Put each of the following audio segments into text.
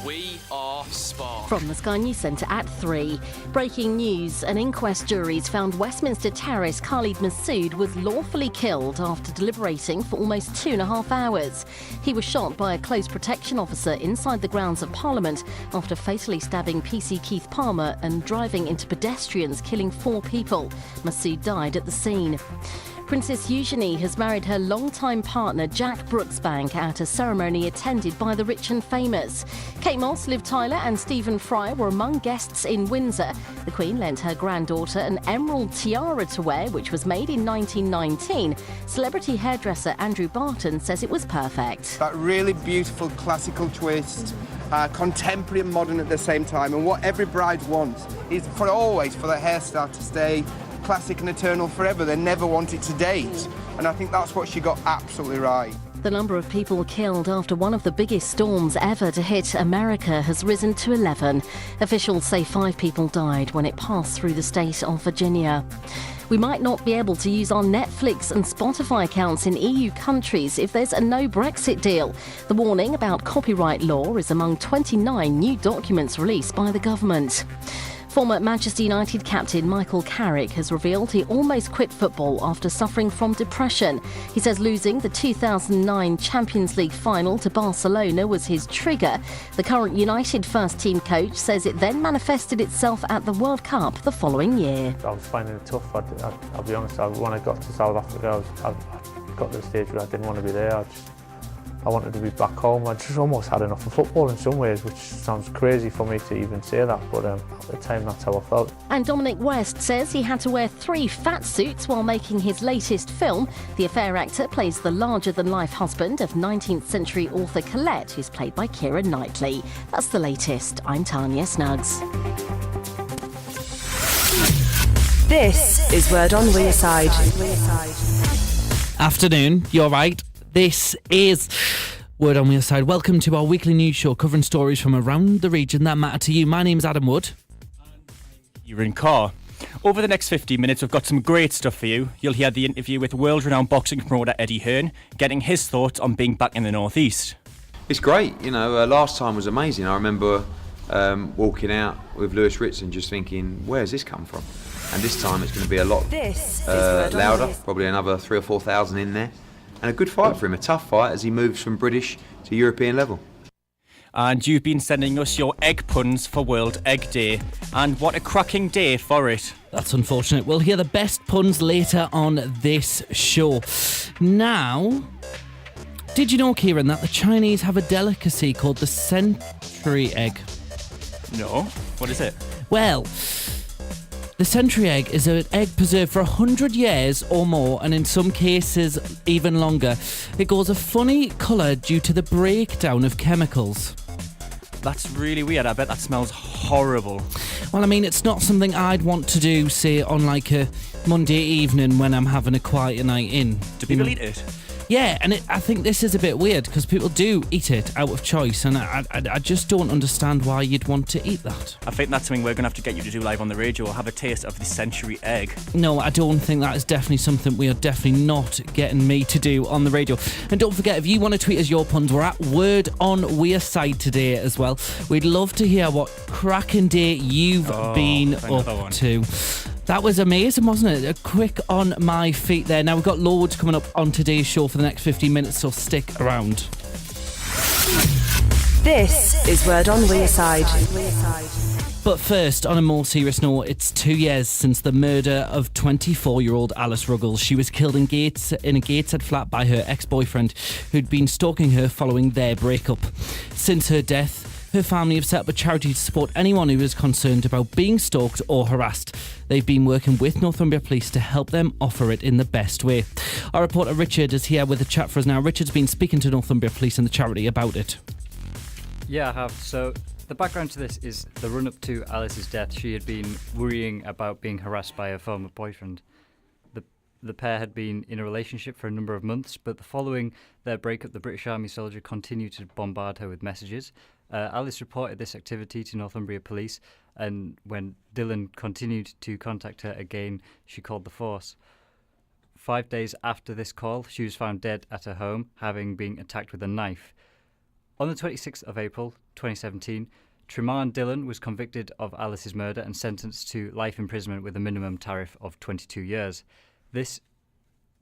We are Spark. From the Sky News Centre at 3. Breaking news. An inquest jury's found Westminster Terrace Khalid Masood was lawfully killed after deliberating for almost 2.5 hours. He was shot by a close protection officer inside the grounds of Parliament after fatally stabbing PC Keith Palmer and driving into pedestrians, killing 4 people. Masood died at the scene. Princess Eugenie has married her longtime partner Jack Brooksbank at a ceremony attended by the rich and famous. Kate Moss, Liv Tyler and Stephen Fry were among guests in Windsor. The Queen lent her granddaughter an emerald tiara to wear, which was made in 1919. Celebrity hairdresser Andrew Barton says it was perfect. That really beautiful classical twist, contemporary and modern at the same time, and what every bride wants is for the hairstyle to stay classic and eternal forever. They never want it to date, and I think that's what she got absolutely right. The number of people killed after one of the biggest storms ever to hit America has risen to 11. Officials say 5 people died when it passed through the state of Virginia. We might not be able to use our Netflix and Spotify accounts in EU countries if there's a no Brexit deal. The warning about copyright law is among 29 new documents released by the government. Former Manchester United captain Michael Carrick has revealed he almost quit football after suffering from depression. He says losing the 2009 Champions League final to Barcelona was his trigger. The current United first-team coach says it then manifested itself at the World Cup the following year. I was finding it tough. I'll be honest, when I got to South Africa, I got to the stage where I didn't want to be there. I wanted to be back home. I just almost had enough of football in some ways, which sounds crazy for me to even say that, but at the time that's how I felt. And Dominic West says he had to wear 3 fat suits while making his latest film. The Affair actor plays the larger-than-life husband of 19th century author Colette, who's played by Keira Knightley. That's the latest. I'm Tanya Snuggs. This is Word on Wearside. Afternoon, you're right. This is Word on Wearside. Welcome to our weekly news show covering stories from around the region that matter to you. My name's Adam Wood. You're in Car. Over the next 15 minutes, we've got some great stuff for you. You'll hear the interview with world-renowned boxing promoter Eddie Hearn, getting his thoughts on being back in the North East. It's great. Last time was amazing. I remember walking out with Lewis Ritson just thinking, where's this come from? And this time it's going to be a lot louder, probably another 3,000 or 4,000 in there. And a good fight for him, a tough fight as he moves from British to European level. And you've been sending us your egg puns for World Egg Day. And what a cracking day for it. That's unfortunate. We'll hear the best puns later on this show. Now, did you know, Kieran, that the Chinese have a delicacy called the century egg? No. What is it? Well, the century egg is an egg preserved for 100 years or more, and in some cases even longer. It goes a funny colour due to the breakdown of chemicals. That's really weird. I bet that smells horrible. Well, I mean, it's not something I'd want to do, say, on like a Monday evening when I'm having a quiet night in. Do people eat it? Yeah, and I think this is a bit weird because people do eat it out of choice, and I just don't understand why you'd want to eat that. I think that's something we're going to have to get you to do live on the radio, have a taste of the century egg. No, I don't think that is definitely something we are definitely not getting me to do on the radio. And don't forget, if you want to tweet us your puns, we're at Word on Wearside today as well. We'd love to hear what cracking day you've been up to. That was amazing, wasn't it? A quick on my feet there. Now, we've got loads coming up on today's show for the next 15 minutes, so stick around. This is Word on Wearside. But first, on a more serious note, it's 2 years since the murder of 24-year-old Alice Ruggles. She was killed in a Gateshead flat by her ex-boyfriend, who'd been stalking her following their breakup. Since her death, her family have set up a charity to support anyone who is concerned about being stalked or harassed. They've been working with Northumbria Police to help them offer it in the best way. Our reporter Richard is here with a chat for us now. Richard's been speaking to Northumbria Police and the charity about it. Yeah, I have. So the background to this is the run-up to Alice's death. She had been worrying about being harassed by her former boyfriend. The pair had been in a relationship for a number of months, but following their breakup, the British Army soldier continued to bombard her with messages. Alice reported this activity to Northumbria Police, and when Dylan continued to contact her again, she called the force. 5 days after this call, she was found dead at her home, having been attacked with a knife. On the 26th of April 2017, Treman Dillon was convicted of Alice's murder and sentenced to life imprisonment with a minimum tariff of 22 years. This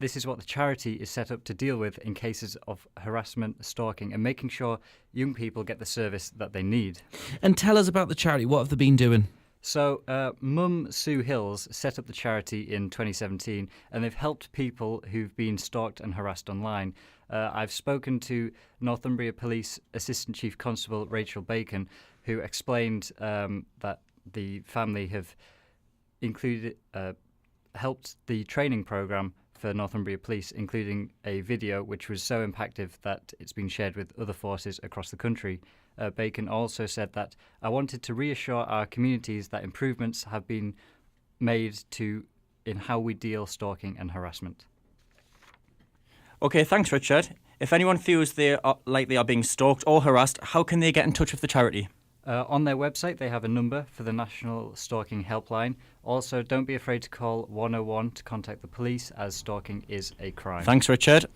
is what the charity is set up to deal with in cases of harassment, stalking, and making sure young people get the service that they need. And tell us about the charity. What have they been doing? So, Mum Sue Hills set up the charity in 2017, and they've helped people who've been stalked and harassed online. I've spoken to Northumbria Police Assistant Chief Constable Rachel Bacon, who explained that the family have helped the training programme for Northumbria Police, including a video which was so impactful that it's been shared with other forces across the country. Bacon also said that I wanted to reassure our communities that improvements have been made in how we deal stalking and harassment. Okay, thanks, Richard. If anyone feels they are being stalked or harassed, how can they get in touch with the charity? On their website, they have a number for the National Stalking Helpline. Also, don't be afraid to call 101 to contact the police, as stalking is a crime. Thanks, Richard.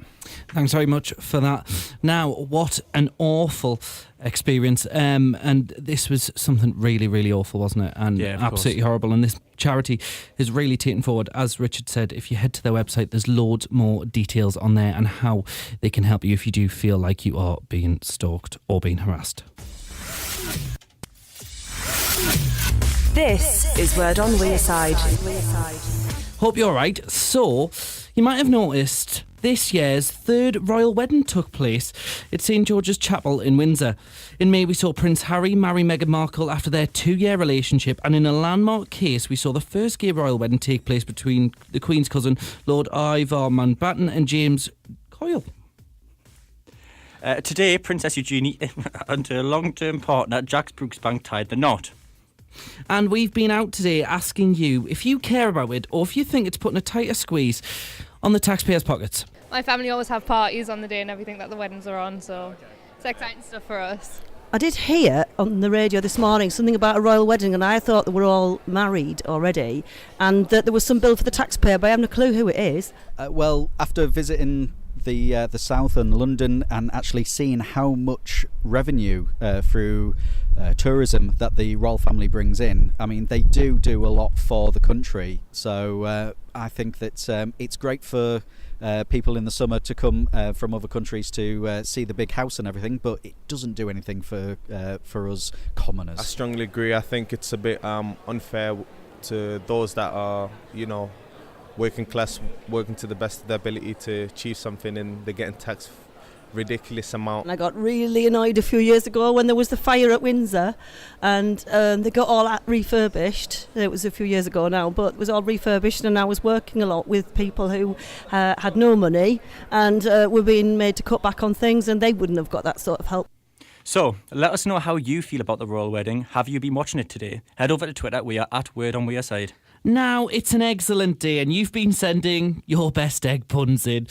Thanks very much for that. Now, what an awful experience. And this was something really, really awful, wasn't it? And absolutely horrible. And this charity is really taken forward. As Richard said, if you head to their website, there's loads more details on there and how they can help you if you do feel like you are being stalked or being harassed. This is Word on Wearside. Hope you're right. So, you might have noticed this year's third royal wedding took place at St George's Chapel in Windsor. In May, we saw Prince Harry marry Meghan Markle after their 2-year relationship, and in a landmark case, we saw the first gay royal wedding take place between the Queen's cousin, Lord Ivar Mountbatten, and James Coyle. Today, Princess Eugenie and her long-term partner, Jax Brooksbank, tied the knot. And we've been out today asking you if you care about it or if you think it's putting a tighter squeeze on the taxpayers' pockets. My family always have parties on the day and everything that the weddings are on, so it's exciting stuff for us. I did hear on the radio this morning something about a royal wedding, and I thought they were all married already and that there was some bill for the taxpayer, but I haven't a clue who it is. Well, after visiting the south and London and actually seeing how much revenue through tourism that the royal family brings in, I mean, they do a lot for the country. So I think that it's great for people in the summer to come from other countries to see the big house and everything, but it doesn't do anything for us commoners. I strongly agree. I think it's a bit unfair to those that are, working class, working to the best of their ability to achieve something, and they're getting taxed ridiculous amount. And I got really annoyed a few years ago when there was the fire at Windsor, and they got all refurbished. It was a few years ago now, but it was all refurbished, and I was working a lot with people who had no money and were being made to cut back on things, and they wouldn't have got that sort of help. So, let us know how you feel about the royal wedding. Have you been watching it today? Head over to Twitter. We are at Word on Wearside. Now, it's an excellent day, and you've been sending your best egg puns in.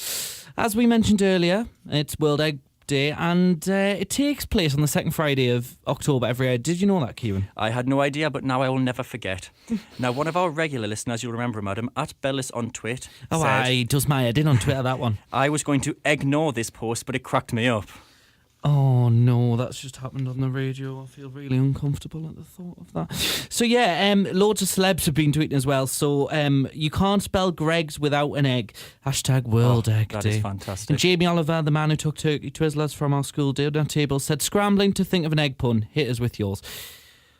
As we mentioned earlier, it's World Egg Day, and it takes place on the second Friday of October every year. Did you know that, Kieran? I had no idea, but now I will never forget. Now, one of our regular listeners, you'll remember him, Adam, at Bellis on Twitter. Oh, I does my head in on Twitter, that one. I was going to ignore this post, but it cracked me up. Oh no, that's just happened on the radio. I feel really uncomfortable at the thought of that. So yeah, loads of celebs have been tweeting as well. So you can't spell Greggs without an egg. # World Egg Day. That is fantastic. And Jamie Oliver, the man who took turkey twizzlers from our school dinner table, said, "Scrambling to think of an egg pun. Hit us with yours."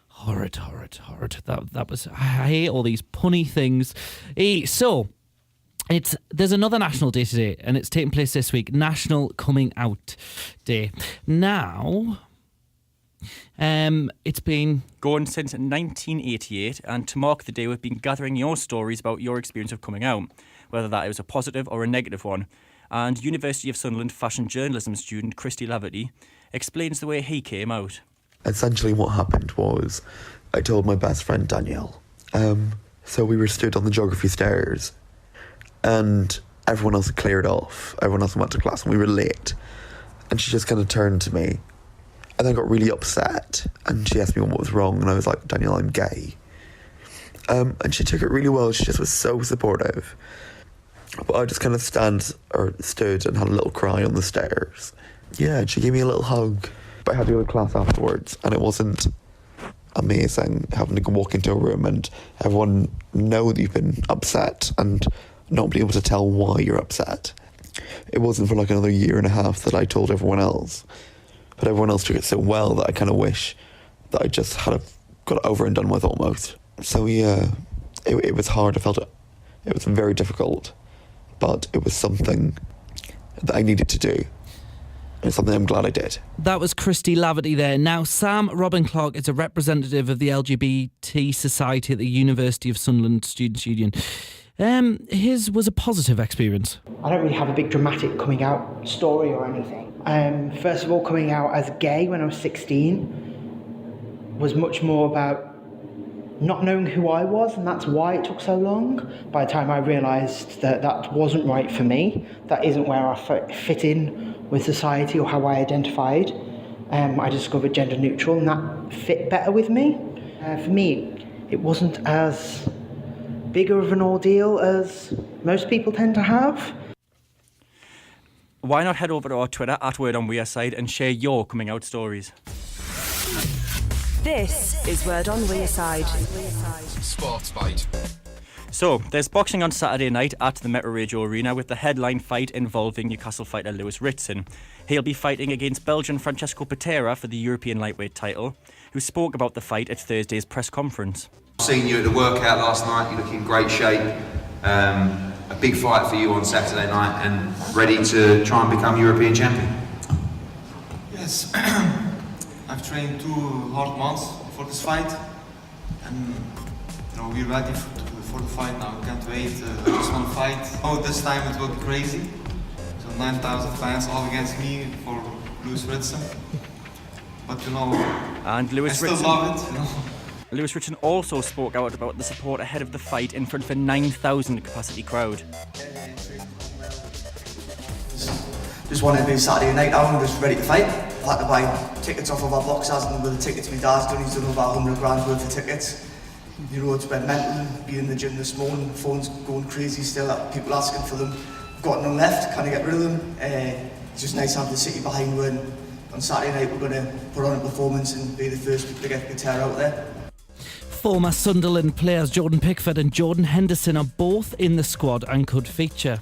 Horrid. That was. I hate all these punny things. So. There's another national day today, and it's taking place this week, National Coming Out Day. Now, it's been going since 1988, and to mark the day, we've been gathering your stories about your experience of coming out, whether that was a positive or a negative one. And University of Sunderland fashion journalism student Christy Laverty explains the way he came out. Essentially, what happened was I told my best friend Danielle. So we were stood on the geography stairs, and everyone else had cleared off. Everyone else went to class, and we were late. And she just kind of turned to me, and then got really upset. And she asked me what was wrong, and I was like, "Danielle, I'm gay." And she took it really well. She just was so supportive. But I just kind of stood and had a little cry on the stairs. Yeah, and she gave me a little hug. But I had to go to class afterwards, and it wasn't amazing having to walk into a room and everyone know that you've been upset and not be able to tell why you're upset. It wasn't for like another year and a half that I told everyone else, but everyone else took it so well that I kind of wish that I just had got it over and done with almost. So yeah, it was hard. I felt it was very difficult, but it was something that I needed to do. And it's something I'm glad I did. That was Christy Laverty there. Now, Sam Robin Clark is a representative of the LGBT Society at the University of Sunderland Students' Union. His was a positive experience. I don't really have a big dramatic coming out story or anything. First of all, coming out as gay when I was 16 was much more about not knowing who I was, and that's why it took so long. By the time I realised that wasn't right for me, that isn't where I fit in with society or how I identified, I discovered gender neutral, and that fit better with me. For me, it wasn't as bigger of an ordeal as most people tend to have. Why not head over to our Twitter at Word on Wearside and share your coming out stories? This is Word on Wearside. Sports Bite. So, there's boxing on Saturday night at the Metro Radio Arena with the headline fight involving Newcastle fighter Lewis Ritson. He'll be fighting against Belgian Francesco Patera for the European lightweight title, who spoke about the fight at Thursday's press conference. Seen you at the workout last night, you look in great shape. A big fight for you on Saturday night and ready to try and become European champion. Yes, I've trained 2 hard months for this fight and we're ready for the fight now. Can't wait, I just want to fight. Oh, this time it will be crazy. So 9,000 fans all against me for Lewis Ritson. But and Lewis I still love it. Lewis Ritson also spoke out about the support ahead of the fight in front of a 9,000 capacity crowd. Just wanted to be Saturday night out and just ready to fight. I had to buy tickets off of our boxers, and with the tickets my dad's done, he's done over 100 grand worth of tickets. It's been mental, being in the gym this morning, the phone's going crazy still, people asking for them. I've got none left, can I get rid of them? It's just nice to have the city behind when on Saturday night we're going to put on a performance and be the first to get Patera out there. Former Sunderland players Jordan Pickford and Jordan Henderson are both in the squad and could feature.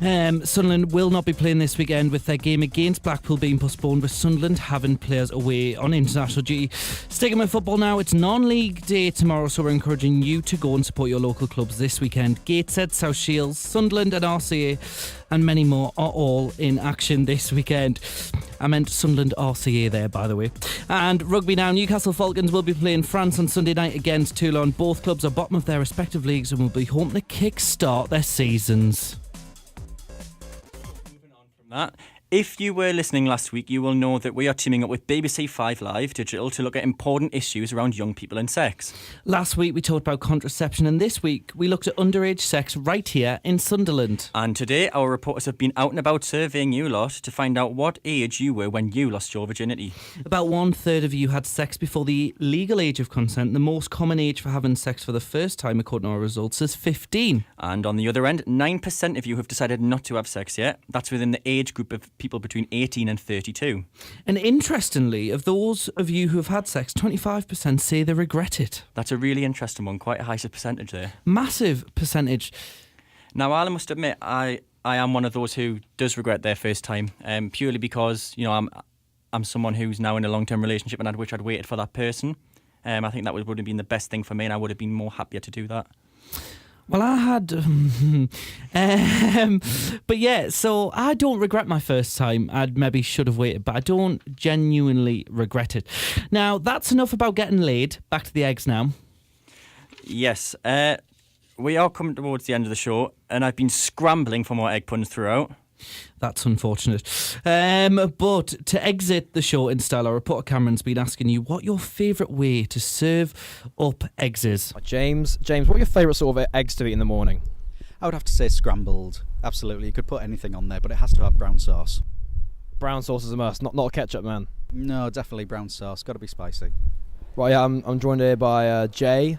Sunderland will not be playing this weekend with their game against Blackpool being postponed, with Sunderland having players away on international duty. Sticking with football now, it's non-league day tomorrow, so we're encouraging you to go and support your local clubs this weekend. Gateshead, South Shields, Sunderland and RCA and many more are all in action this weekend. I meant Sunderland RCA there, by the way. And rugby now, Newcastle Falcons will be playing France on Sunday night against Toulon. Both clubs are bottom of their respective leagues and will be hoping to kick-start their seasons. That. If you were listening last week, you will know that we are teaming up with BBC 5 Live Digital to look at important issues around young people and sex. Last week we talked about contraception, and this week we looked at underage sex right here in Sunderland. And today our reporters have been out and about surveying you lot to find out what age you were when you lost your virginity. About 1/3 of you had sex before the legal age of consent. The most common age for having sex for the first time, according to our results, is 15. And on the other end, 9% of you have decided not to have sex yet. That's within the age group of people between 18 and 32. And interestingly, of those of you who have had sex, 25% say they regret it. That's a really interesting one, quite a high percentage there. Massive percentage. Now, I must admit, I am one of those who does regret their first time, purely because, I'm someone who's now in a long-term relationship and I wish I'd waited for that person. I think that would have been the best thing for me, and I would have been more happier to do that. Well, I had... but yeah, so I don't regret my first time. I maybe should have waited, but I don't genuinely regret it. Now, that's enough about getting laid. Back to the eggs now. Yes, we are coming towards the end of the show, and I've been scrambling for more egg puns throughout. That's unfortunate. But to exit the show in style, our reporter Cameron's been asking you what your favourite way to serve up eggs is. James, what are your favourite sort of eggs to eat in the morning? I would have to say scrambled. Absolutely. You could put anything on there, but it has to have brown sauce. Brown sauce is a must, not a ketchup man. No, definitely brown sauce. Got to be spicy. Right, yeah, I'm joined here by Jay.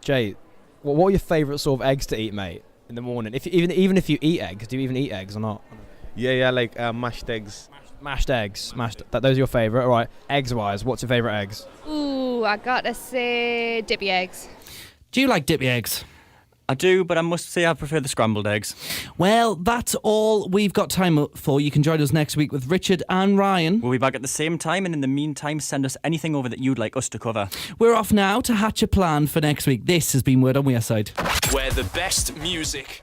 Jay, what are your favourite sort of eggs to eat, mate, in the morning? Even if you eat eggs, do you even eat eggs or not? Yeah, like mashed eggs. Mashed eggs. Those are your favourite. All right. Eggs-wise, what's your favourite eggs? Ooh, I gotta say dippy eggs. Do you like dippy eggs? I do, but I must say I prefer the scrambled eggs. Well, that's all we've got time for. You can join us next week with Richard and Ryan. We'll be back at the same time, and in the meantime, send us anything over that you'd like us to cover. We're off now to hatch a plan for next week. This has been Word on Wearside. Where the best music